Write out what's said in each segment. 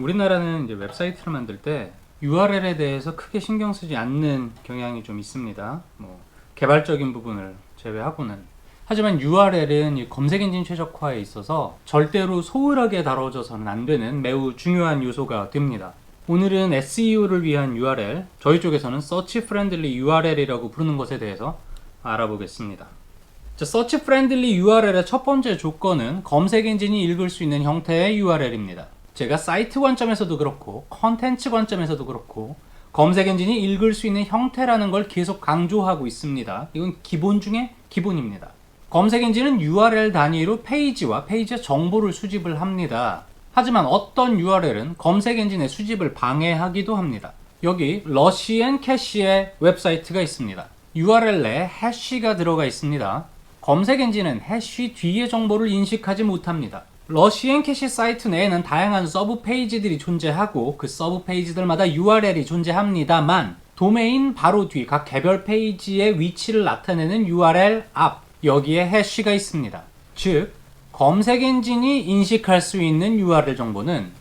우리나라는 이제 웹사이트를 만들 때 URL에 대해서 크게 신경 쓰지 않는 경향이 좀 있습니다. 뭐 개발적인 부분을 제외하고는. 하지만 URL은 검색 엔진 최적화에 있어서 절대로 소홀하게 다뤄져서는 안 되는 매우 중요한 요소가 됩니다. 오늘은 SEO를 위한 URL, 저희 쪽에서는 Search Friendly URL이라고 부르는 것에 대해서 알아보겠습니다. Search Friendly URL의 첫 번째 조건은 검색 엔진이 읽을 수 있는 형태의 URL입니다. 제가 사이트 관점에서도 그렇고 컨텐츠 관점에서도 그렇고 검색 엔진이 읽을 수 있는 형태라는 걸 계속 강조하고 있습니다. 이건 기본 중에 기본입니다. 검색 엔진은 URL 단위로 페이지와 페이지의 정보를 수집을 합니다. 하지만 어떤 URL은 검색 엔진의 수집을 방해하기도 합니다. 여기 러시 앤 캐시의 웹사이트가 있습니다. URL 내에 해시가 들어가 있습니다. 검색 엔진은 해시 뒤의 정보를 인식하지 못합니다. 러시 앤 캐시 사이트 내에는 다양한 서브 페이지들이 존재하고 그 서브 페이지들마다 URL이 존재합니다만 도메인 바로 뒤 각 개별 페이지의 위치를 나타내는 URL 앞 여기에 해시가 있습니다. 즉 검색 엔진이 인식할 수 있는 URL 정보는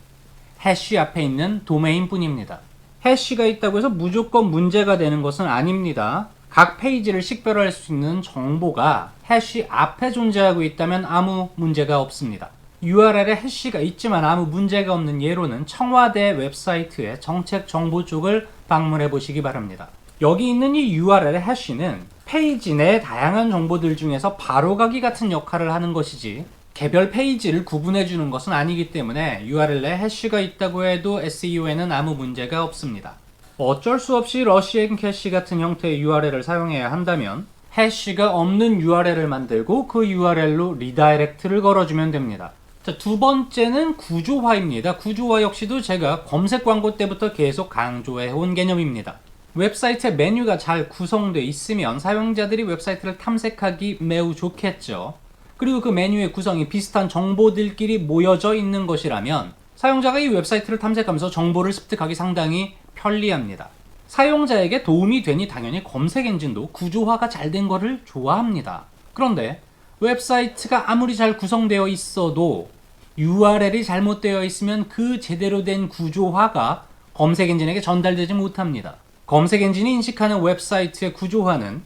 해시 앞에 있는 도메인 뿐입니다. 해시가 있다고 해서 무조건 문제가 되는 것은 아닙니다. 각 페이지를 식별할 수 있는 정보가 해시 앞에 존재하고 있다면 아무 문제가 없습니다. URL에 해시가 있지만 아무 문제가 없는 예로는 청와대 웹사이트의 정책 정보 쪽을 방문해 보시기 바랍니다. 여기 있는 이 URL의 해시는 페이지 내 다양한 정보들 중에서 바로가기 같은 역할을 하는 것이지 개별 페이지를 구분해 주는 것은 아니기 때문에 URL에 해시가 있다고 해도 SEO에는 아무 문제가 없습니다. 어쩔 수 없이 러시 앤 캐시 같은 형태의 URL을 사용해야 한다면 해시가 없는 URL을 만들고 그 URL로 리다이렉트를 걸어주면 됩니다. 자, 두 번째는 구조화입니다. 구조화 역시도 제가 검색 광고 때부터 계속 강조해온 개념입니다. 웹사이트의 메뉴가 잘 구성되어 있으면 사용자들이 웹사이트를 탐색하기 매우 좋겠죠. 그리고 그 메뉴의 구성이 비슷한 정보들끼리 모여져 있는 것이라면 사용자가 이 웹사이트를 탐색하면서 정보를 습득하기 상당히 편리합니다. 사용자에게 도움이 되니 당연히 검색 엔진도 구조화가 잘 된 거를 좋아합니다. 그런데 웹사이트가 아무리 잘 구성되어 있어도 URL이 잘못되어 있으면 그 제대로 된 구조화가 검색 엔진에게 전달되지 못합니다. 검색 엔진이 인식하는 웹사이트의 구조화는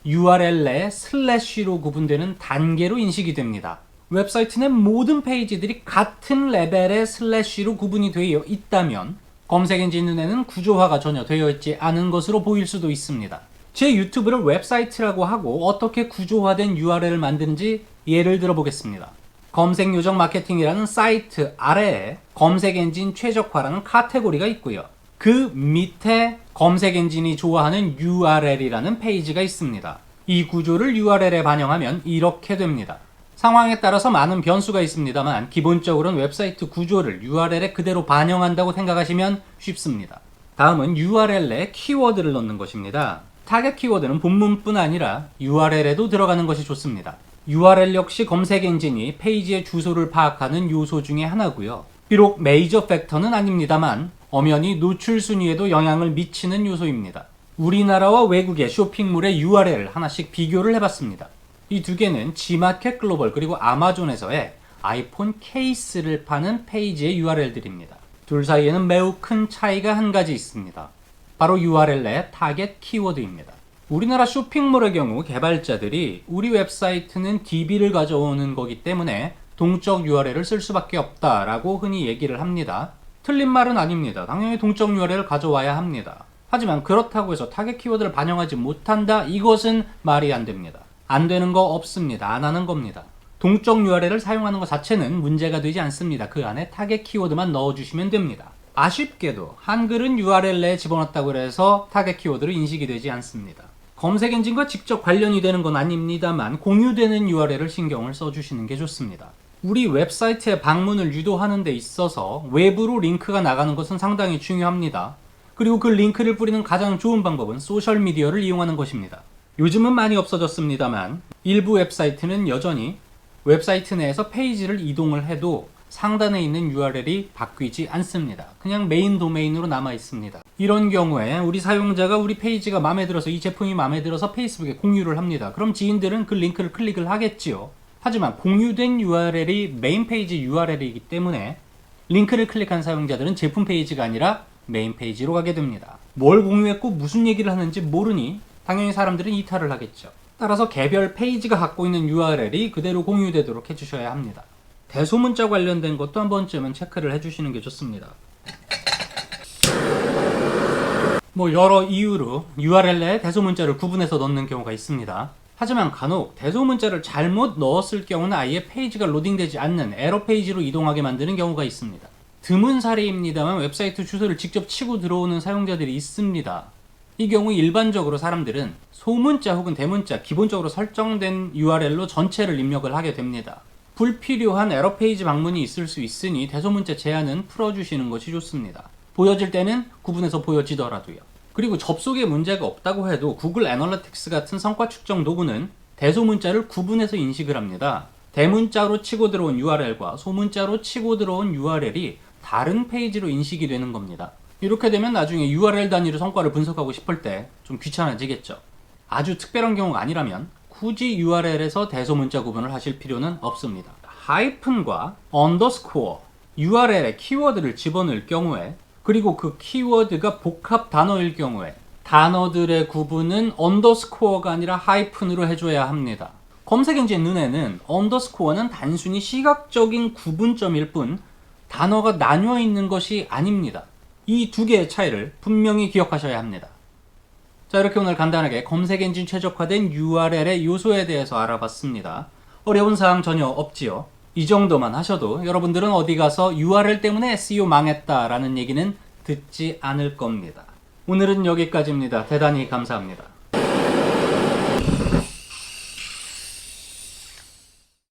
URL 내에 슬래시로 구분되는 단계로 인식이 됩니다. 웹사이트 내 모든 페이지들이 같은 레벨의 슬래시로 구분이 되어 있다면 검색 엔진 눈에는 구조화가 전혀 되어 있지 않은 것으로 보일 수도 있습니다. 제 유튜브를 웹사이트라고 하고 어떻게 구조화된 URL을 만드는지 예를 들어보겠습니다. 검색 요정 마케팅이라는 사이트 아래에 검색 엔진 최적화라는 카테고리가 있고요. 그 밑에 검색 엔진이 좋아하는 URL이라는 페이지가 있습니다. 이 구조를 URL에 반영하면 이렇게 됩니다. 상황에 따라서 많은 변수가 있습니다만 기본적으로는 웹사이트 구조를 URL에 그대로 반영한다고 생각하시면 쉽습니다. 다음은 URL 내 키워드를 넣는 것입니다. 타겟 키워드는 본문뿐 아니라 URL에도 들어가는 것이 좋습니다. URL 역시 검색 엔진이 페이지의 주소를 파악하는 요소 중에 하나고요. 비록 메이저 팩터는 아닙니다만 엄연히 노출 순위에도 영향을 미치는 요소입니다. 우리나라와 외국의 쇼핑몰의 URL을 하나씩 비교를 해봤습니다. 이 두 개는 G마켓 글로벌 그리고 아마존에서의 아이폰 케이스를 파는 페이지의 URL들입니다. 둘 사이에는 매우 큰 차이가 한 가지 있습니다. 바로 URL 내 타겟 키워드입니다. 우리나라 쇼핑몰의 경우 개발자들이 우리 웹사이트는 DB를 가져오는 거기 때문에 동적 URL을 쓸 수밖에 없다라고 흔히 얘기를 합니다. 틀린 말은 아닙니다. 당연히 동적 URL을 가져와야 합니다. 하지만 그렇다고 해서 타겟 키워드를 반영하지 못한다? 이것은 말이 안 됩니다. 안 되는 거 없습니다. 안 하는 겁니다. 동적 URL을 사용하는 것 자체는 문제가 되지 않습니다. 그 안에 타겟 키워드만 넣어주시면 됩니다. 아쉽게도 한글은 URL 내에 집어넣었다고 해서 타겟 키워드로 인식이 되지 않습니다. 검색 엔진과 직접 관련이 되는 건 아닙니다만 공유되는 URL을 신경을 써주시는 게 좋습니다. 우리 웹사이트에 방문을 유도하는 데 있어서 외부로 링크가 나가는 것은 상당히 중요합니다. 그리고 그 링크를 뿌리는 가장 좋은 방법은 소셜미디어를 이용하는 것입니다. 요즘은 많이 없어졌습니다만 일부 웹사이트는 여전히 웹사이트 내에서 페이지를 이동을 해도 상단에 있는 URL이 바뀌지 않습니다. 그냥 메인 도메인으로 남아 있습니다. 이런 경우에 우리 사용자가 우리 페이지가 마음에 들어서 이 제품이 마음에 들어서 페이스북에 공유를 합니다. 그럼 지인들은 그 링크를 클릭을 하겠지요. 하지만 공유된 URL이 메인 페이지 URL이기 때문에 링크를 클릭한 사용자들은 제품 페이지가 아니라 메인 페이지로 가게 됩니다. 뭘 공유했고 무슨 얘기를 하는지 모르니 당연히 사람들은 이탈을 하겠죠. 따라서 개별 페이지가 갖고 있는 URL이 그대로 공유되도록 해주셔야 합니다. 대소문자 관련된 것도 한 번쯤은 체크를 해주시는 게 좋습니다. 여러 이유로 URL 내에 대소문자를 구분해서 넣는 경우가 있습니다. 하지만 간혹 대소문자를 잘못 넣었을 경우는 아예 페이지가 로딩되지 않는 에러 페이지로 이동하게 만드는 경우가 있습니다. 드문 사례입니다만 웹사이트 주소를 직접 치고 들어오는 사용자들이 있습니다. 이 경우 일반적으로 사람들은 소문자 혹은 대문자 기본적으로 설정된 URL로 전체를 입력을 하게 됩니다. 불필요한 에러 페이지 방문이 있을 수 있으니 대소문자 제한은 풀어주시는 것이 좋습니다. 보여질 때는 구분해서 보여지더라도요. 그리고 접속에 문제가 없다고 해도 구글 애널리틱스 같은 성과 측정 도구는 대소문자를 구분해서 인식을 합니다. 대문자로 치고 들어온 URL과 소문자로 치고 들어온 URL이 다른 페이지로 인식이 되는 겁니다. 이렇게 되면 나중에 URL 단위로 성과를 분석하고 싶을 때 좀 귀찮아지겠죠. 아주 특별한 경우가 아니라면 굳이 URL에서 대소문자 구분을 하실 필요는 없습니다. 하이픈과 언더스코어, URL에 키워드를 집어넣을 경우에 그리고 그 키워드가 복합 단어일 경우에 단어들의 구분은 언더스코어가 아니라 하이픈으로 해줘야 합니다. 검색 엔진 눈에는 언더스코어는 단순히 시각적인 구분점일 뿐 단어가 나뉘어 있는 것이 아닙니다. 이 두 개의 차이를 분명히 기억하셔야 합니다. 자, 이렇게 오늘 간단하게 검색 엔진 최적화된 URL의 요소에 대해서 알아봤습니다. 어려운 사항 전혀 없지요. 이 정도만 하셔도 여러분들은 어디 가서 URL 때문에 SEO 망했다라는 얘기는 듣지 않을 겁니다. 오늘은 여기까지입니다. 대단히 감사합니다.